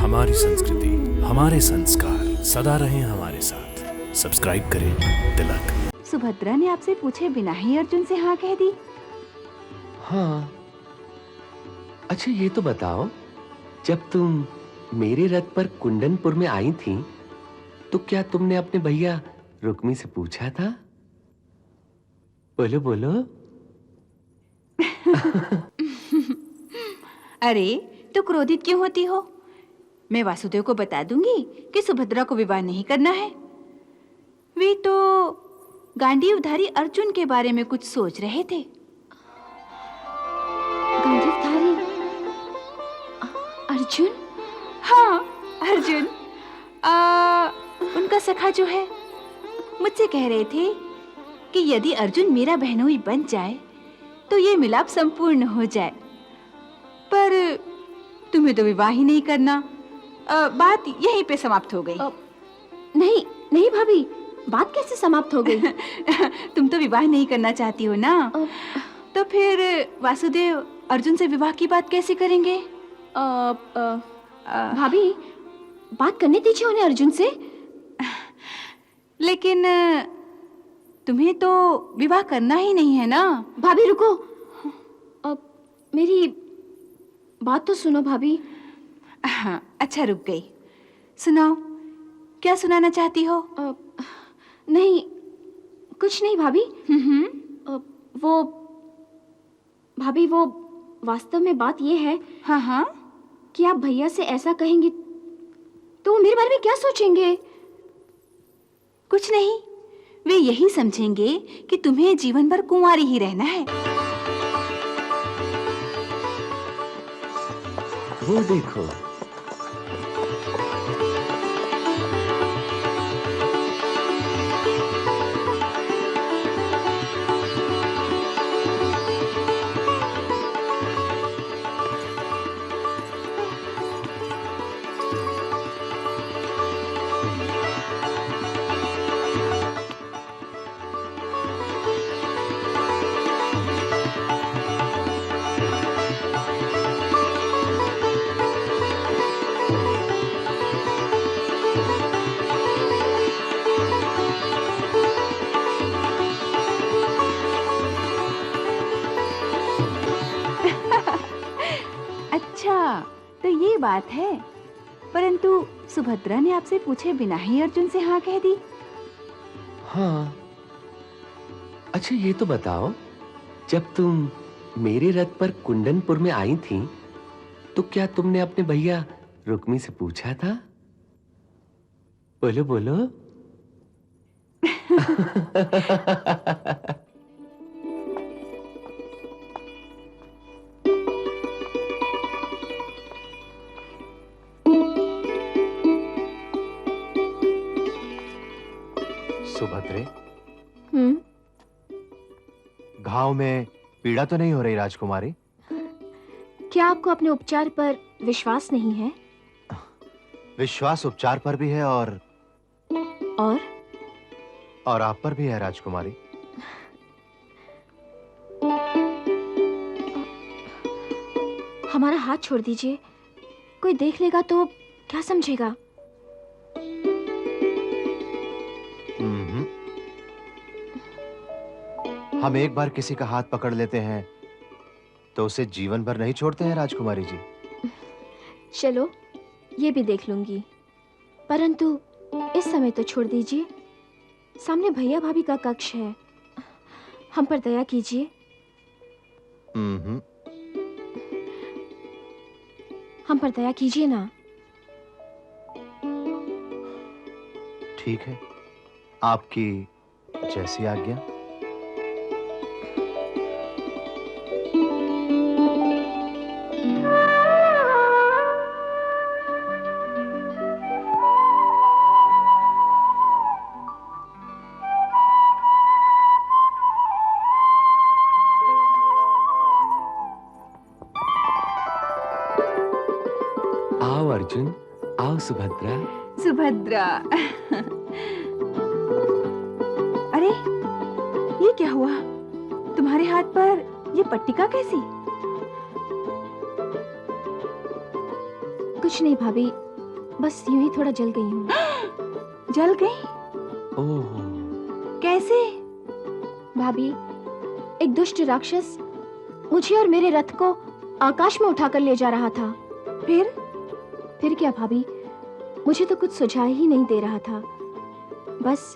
हमारी संस्कृति, हमारे संस्कार सदा रहें हमारे साथ। सब्सक्राइब करें तिलक। सुभद्रा ने आपसे पूछे बिना ही अर्जुन से हाँ कह दी। हाँ। अच्छा ये तो बताओ, जब तुम मेरे रथ पर कुंदनपुर में आई थी तो क्या तुमने अपने भैया रुक्मी से पूछा था? बोलो बोलो। अरे तो क्रोधित क्यों होती हो? मैं वासुदेव को बता दूंगी कि सुभद्रा को विवाह नहीं करना है। वे तो गांडीवधारी अर्जुन के बारे में कुछ सोच रहे थे। गांडीवधारी अर्जुन? हाँ, अर्जुन। उनका सखा जो है, मुझसे कह रहे थे कि यदि अर्जुन मेरा बहनोई बन जाए तो ये मिलाप संपूर्ण हो जाए। पर तुम्हें तो विवाह ही नहीं करना। बात यहीं पे समाप्त हो गई। नहीं नहीं भाभी, बात कैसे समाप्त हो गई? तुम तो विवाह नहीं करना चाहती हो ना। तो फिर वासुदेव अर्जुन से विवाह की बात कैसे करेंगे? भाभी, बात करने दीजिए उन्हें अर्जुन से। लेकिन तुम्हें तो विवाह करना ही नहीं है ना। भाभी रुको, मेरी बात तो सुनो भाभी। हाँ, अच्छा रुक गई। सुनाओ, क्या सुनाना चाहती हो? नहीं, कुछ नहीं भाभी। वो भाभी, वो वास्तव में बात ये है। हाँ हाँ, कि आप भैया से ऐसा कहेंगे तो वो मेरे बारे में क्या सोचेंगे? कुछ नहीं, वे यही समझेंगे कि तुम्हें जीवन भर कुंवारी ही रहना है। वो देखो, अच्छा, तो ये बात है। परंतु सुभद्रा ने आपसे पूछे बिना ही अर्जुन से हाँ कह दी। हाँ। अच्छा ये तो बताओ, जब तुम मेरे रथ पर कुंदनपुर में आई थी तो क्या तुमने अपने भैया रुक्मी से पूछा था? बोलो बोलो। सुभद्रे, घाव में पीड़ा तो नहीं हो रही राजकुमारी? क्या आपको अपने उपचार पर विश्वास नहीं है? विश्वास उपचार पर भी है और आप पर भी है राजकुमारी। हमारा हाथ छोड़ दीजिए, कोई देख लेगा तो क्या समझेगा? हम एक बार किसी का हाथ पकड़ लेते हैं तो उसे जीवन भर नहीं छोड़ते हैं राजकुमारी जी। चलो, ये भी देख लूंगी, परंतु इस समय तो छोड़ दीजिए। सामने भैया भाभी का कक्ष है, हम पर दया कीजिए। हम पर दया कीजिए ना। ठीक है, आपकी जैसी आज्ञा। आओ अर्जुन, आओ सुभद्रा। सुभद्रा। अरे, ये क्या हुआ? तुम्हारे हाथ पर ये पट्टिका कैसी? कुछ नहीं भाभी, बस यूं ही थोड़ा जल गई हूँ। जल गई? ओह, कैसे? भाभी, एक दुष्ट राक्षस मुझे और मेरे रथ को आकाश में उठाकर ले जा रहा था। फिर क्या भाभी, मुझे तो कुछ सुझाव ही नहीं दे रहा था। बस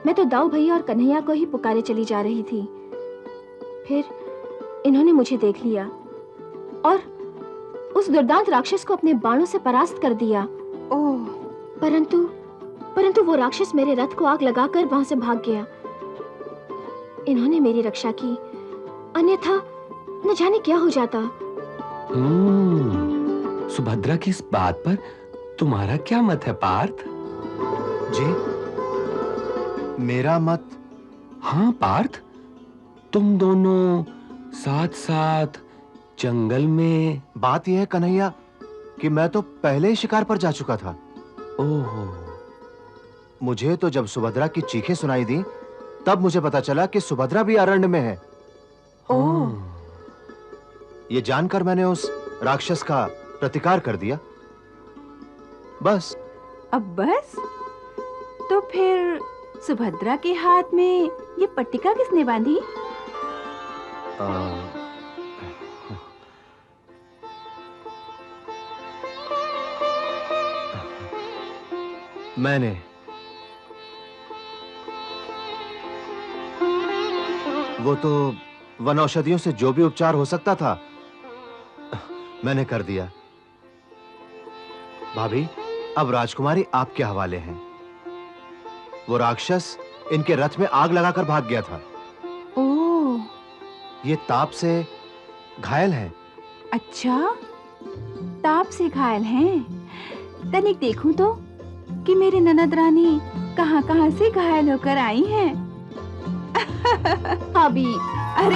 मैं तो दाऊ भैया और कन्हैया को ही पुकारे चली जा रही थी। फिर इन्होंने मुझे देख लिया और उस दुर्दांत राक्षस को अपने बाणों से परास्त कर दिया। ओह, परंतु वो राक्षस मेरे रथ को आग लगाकर वहां से भाग गया। इन्होंने मेरी रक्षा की, अन्यथा न जाने क्या हो जाता। सुभद्रा की इस बात पर तुम्हारा क्या मत है पार्थ? जी, मेरा मत? हाँ पार्थ, तुम दोनों साथ साथ जंगल में। बात यह है कन्हैया कि मैं तो पहले ही शिकार पर जा चुका था। ओह, मुझे तो जब सुभद्रा की चीखें सुनाई दी तब मुझे पता चला कि सुभद्रा भी अरण्य में है। ओह, ये जानकर मैंने उस राक्षस का प्रतिकार कर दिया। बस। अब बस? तो फिर सुभद्रा के हाथ में ये पट्टिका किसने बांधी? मैंने। वो तो वन औषधियों से जो भी उपचार हो सकता था मैंने कर दिया। भाभी, अब राजकुमारी आपके हवाले हैं। वो राक्षस इनके रथ में आग लगाकर भाग गया था। ओह, ये ताप से घायल हैं। अच्छा, ताप से घायल हैं। तनिक देखूं तो कि मेरी ननद रानी कहां-कहां से घायल होकर आई हैं। भाभी, अरे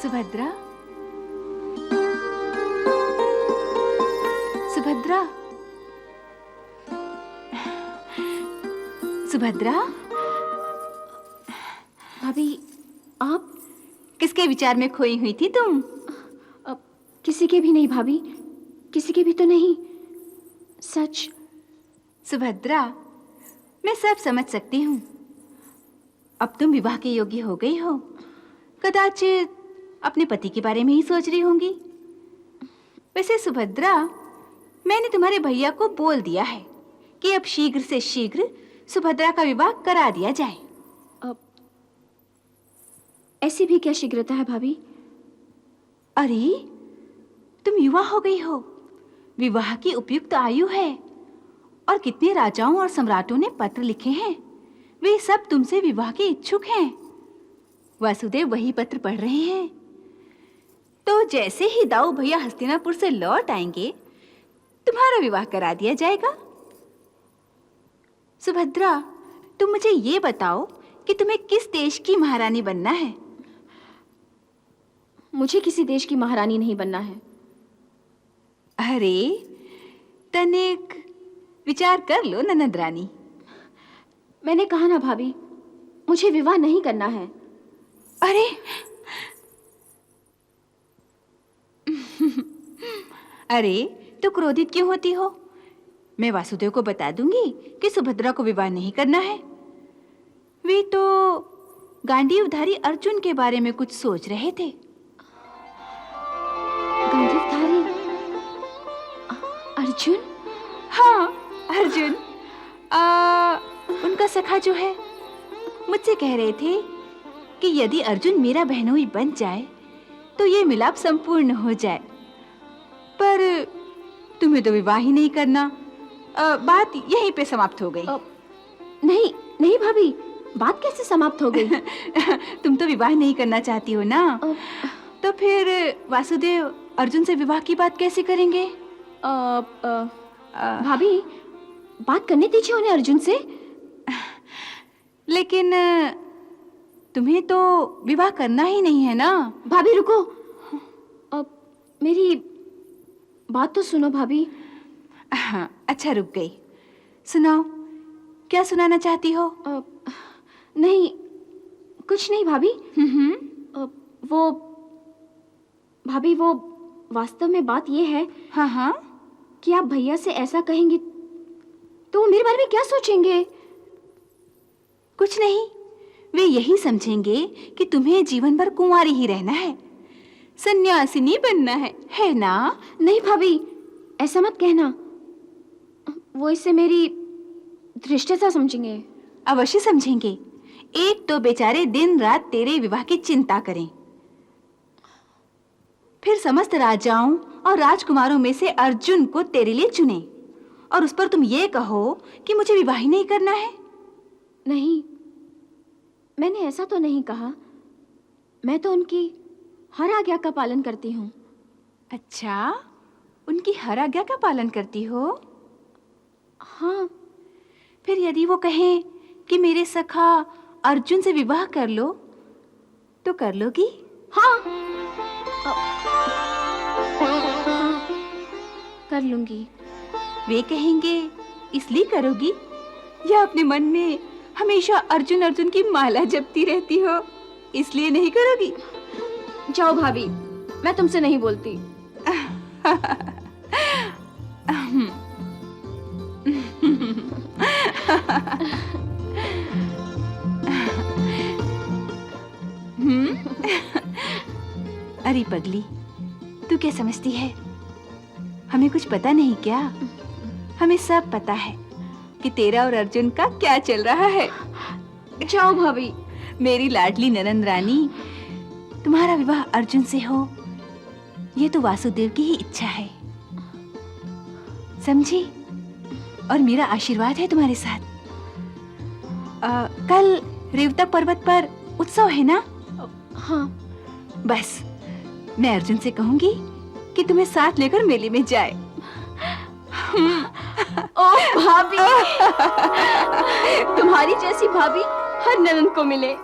सुभद्रा, सुभद्रा, सुभद्रा। भाभी, आप किसके विचार में खोई हुई थी तुम? किसी के भी नहीं भाभी, किसी के भी तो नहीं, सच। सुभद्रा, मैं सब समझ सकती हूँ। अब तुम विवाह के योग्य हो गई हो, कदाचित अपने पति के बारे में ही सोच रही होंगी। वैसे सुभद्रा, मैंने तुम्हारे भैया को बोल दिया है कि अब शीघ्र से शीघ्र सुभद्रा का विवाह करा दिया जाए। अब ऐसी भी क्या शीघ्रता है भाभी? अरे, तुम युवा हो गई हो, विवाह की उपयुक्त आयु है, और कितने राजाओं और सम्राटों ने पत्र लिखे हैं, वे सब तुमसे विवाह के इच्छुक हैं। वासुदेव वही पत्र पढ़ रहे हैं। तो जैसे ही दाऊ भैया हस्तिनापुर से लौट आएंगे, तुम्हारा विवाह करा दिया जाएगा। सुभद्रा, तुम मुझे ये बताओ कि तुम्हें किस देश की महारानी बनना है? मुझे किसी देश की महारानी नहीं बनना है। अरे, तनिक विचार कर लो ननद रानी। मैंने कहा ना भाभी, मुझे विवाह नहीं करना है। अरे अरे, तो क्रोधित क्यों होती हो? मैं वासुदेव को बता दूंगी कि सुभद्रा को विवाह नहीं करना है। वे तो गांडीवधारी अर्जुन के बारे में कुछ सोच रहे थे। गांडीवधारी अर्जुन? हाँ, अर्जुन। उनका सखा जो है, मुझसे कह रहे थे कि यदि अर्जुन मेरा बहनोई बन जाए तो ये मिलाप संपूर्ण हो जाए। पर तुम्हें तो विवाह ही नहीं करना। बात यहीं पे समाप्त हो गई। नहीं नहीं भाभी, बात कैसे समाप्त हो गई? तुम तो विवाह नहीं करना चाहती हो ना। तो फिर वासुदेव अर्जुन से विवाह की बात कैसे करेंगे? भाभी, बात करने दीजिए उन्हें अर्जुन से। लेकिन तुम्हें तो विवाह करना ही नहीं है ना। भाभी रुको, मेरी बात तो सुनो भाभी। हाँ, अच्छा रुक गई। सुनाओ, क्या सुनाना चाहती हो? नहीं, कुछ नहीं भाभी। हम्म। वो भाभी, वो वास्तव में बात ये है हाँ हाँ। कि आप भैया से ऐसा कहेंगे तो वो मेरे बारे में क्या सोचेंगे? कुछ नहीं, वे यही समझेंगे कि तुम्हें जीवन भर कुंवारी ही रहना है, सन्यासिनी बनना है ना? नहीं भाभी, ऐसा मत कहना। वो इससे मेरी धृष्टता समझेंगे। अवश्य समझेंगे। एक तो बेचारे दिन रात तेरे विवाह की चिंता करें, फिर समस्त राजाओं और राजकुमारों में से अर्जुन को तेरे लिए चुने, और उस पर तुम ये कहो कि मुझे विवाह ही नहीं करना है। नहीं, मैंने ऐसा तो नहीं कहा। मैं तो उनकी हर आज्ञा का पालन करती हूँ। अच्छा, उनकी हर आज्ञा का पालन करती हो? हाँ। फिर यदि वो कहें कि मेरे सखा अर्जुन से विवाह कर लो, तो कर लोगी? हाँ, कर लूंगी। वे कहेंगे इसलिए करोगी, या अपने मन में हमेशा अर्जुन अर्जुन की माला जपती रहती हो इसलिए नहीं करोगी? जाओ भाभी, मैं तुमसे नहीं बोलती। अरे पगली, तू क्या समझती है? हमें कुछ पता नहीं क्या? हमें सब पता है कि तेरा और अर्जुन का क्या चल रहा है। जाओ भाभी। मेरी लाडली ननंद रानी, तुम्हारा विवाह अर्जुन से हो, ये तो वासुदेव की ही इच्छा है, समझी? और मेरा आशीर्वाद है तुम्हारे साथ। कल रेवतक पर्वत पर उत्सव है ना? हाँ। बस मैं अर्जुन से कहूंगी कि तुम्हें साथ लेकर मेले में जाए। ओह भाभी, तुम्हारी जैसी भाभी हर ननद को मिले।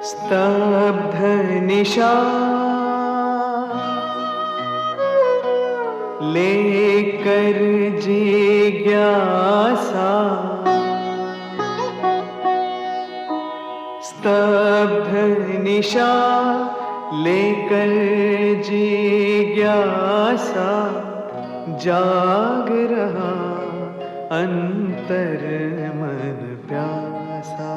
स्तब्ध निशा लेकर जिज्ञासा, स्तब्ध निशा लेकर जिज्ञासा, जाग रहा अंतर मन प्यासा।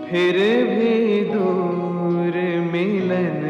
फिर भी दूर मिलन